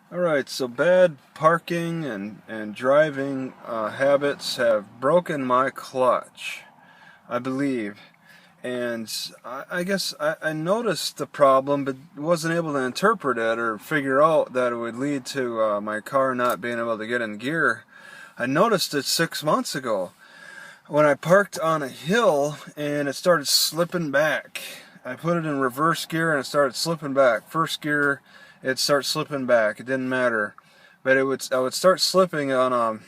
Alright, so bad parking and driving habits have broken my clutch, I believe. And I guess I noticed the problem, but wasn't able to interpret it or figure out that it would lead to my car not being able to get in gear. I noticed it 6 months ago when I parked on a hill and it started slipping back. I put it in reverse gear and it started slipping back. First gear, it starts slipping back. It didn't matter, but I would start slipping on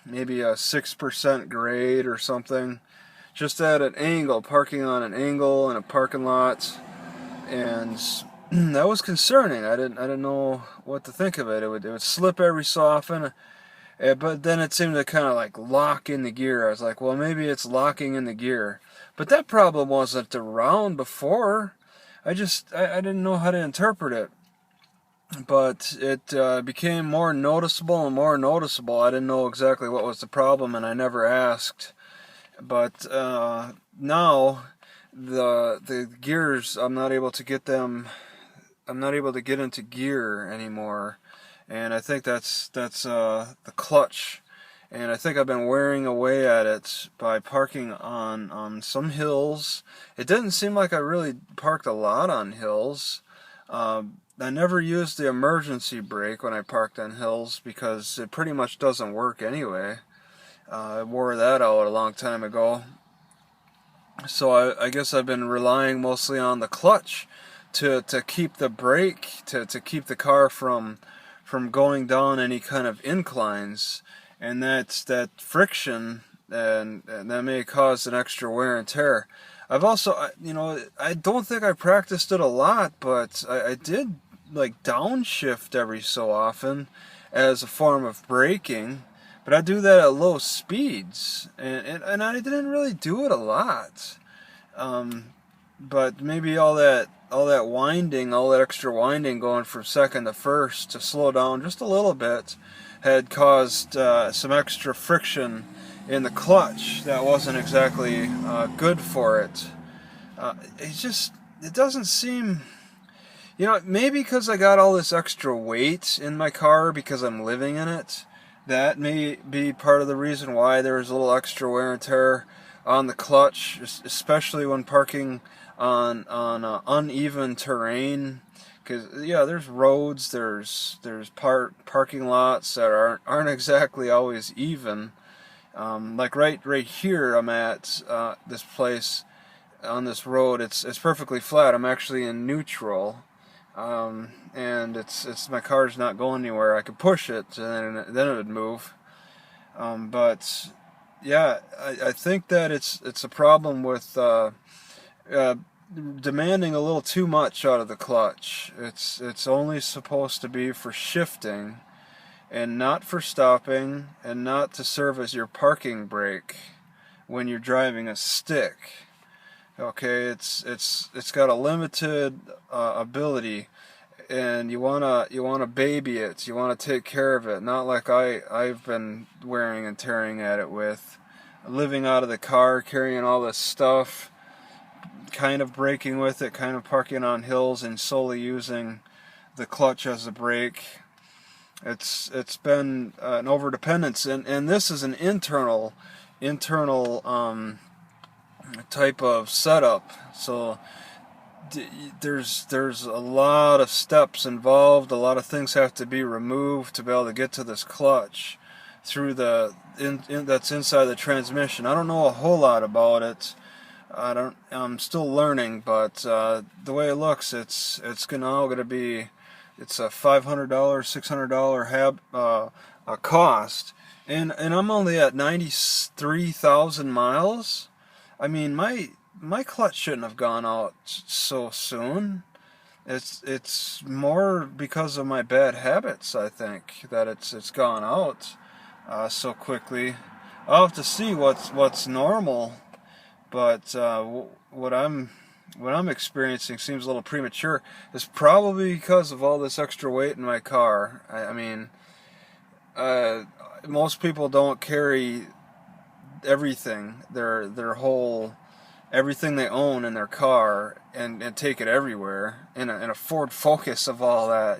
maybe a 6% grade or something, just at an angle, parking on an angle in a parking lot, and that was concerning. I didn't know what to think of it. It would slip every so often. But then it seemed to kind of like lock in the gear. I was like, well, maybe it's locking in the gear. But that problem wasn't around before. I didn't know how to interpret it. But it became more noticeable and more noticeable. I didn't know exactly what was the problem, and I never asked. But now the gears, I'm not able to get them. I'm not able to get into gear anymore, and I think that's the clutch. And I think I've been wearing away at it by parking on some hills. It didn't seem like I really parked a lot on hills. I never used the emergency brake when I parked on hills because it pretty much doesn't work anyway. I wore that out a long time ago. So I guess I've been relying mostly on the clutch to keep the brake, to keep the car from going down any kind of inclines, and that's that friction, and that may cause an extra wear and tear. I've also, I don't think I practiced it a lot, but I did like downshift every so often as a form of braking, but I do that at low speeds, and I didn't really do it a lot. Um, but maybe all that winding, all that extra winding going from second to first to slow down just a little bit had caused some extra friction in the clutch that wasn't exactly good for it. It doesn't seem, maybe because I got all this extra weight in my car because I'm living in it. That may be part of the reason why there's a little extra wear and tear on the clutch, especially when parking on uneven terrain. Because yeah, there's roads, there's parking lots that aren't exactly always even. Like right here, I'm at this place on this road. It's perfectly flat. I'm actually in neutral, and it's my car's not going anywhere. I could push it, and then it would move. But yeah, I think that it's a problem with uh, demanding a little too much out of the clutch. It's only supposed to be for shifting, and not for stopping, and not to serve as your parking brake when you're driving a stick. Okay, it's got a limited ability, and you wanna baby it. You wanna take care of it. Not like I've been wearing and tearing at it with, living out of the car, carrying all this stuff, kind of braking with it, kind of parking on hills, and solely using the clutch as a brake. It's been an overdependence, and this is an internal type of setup. So there's a lot of steps involved. A lot of things have to be removed to be able to get to this clutch through that's inside the transmission. I don't know a whole lot about it. I'm still learning, but the way it looks, it's gonna be, it's a $500, $600 a cost, and I'm only at 93,000 miles. I mean, my clutch shouldn't have gone out so soon. It's more because of my bad habits, I think, that it's gone out so quickly. I'll have to see what's normal, but what I'm experiencing seems a little premature. It's probably because of all this extra weight in my car. I mean, uh, most people don't carry everything, their whole everything they own in their car, and take it everywhere in a Ford Focus of all that.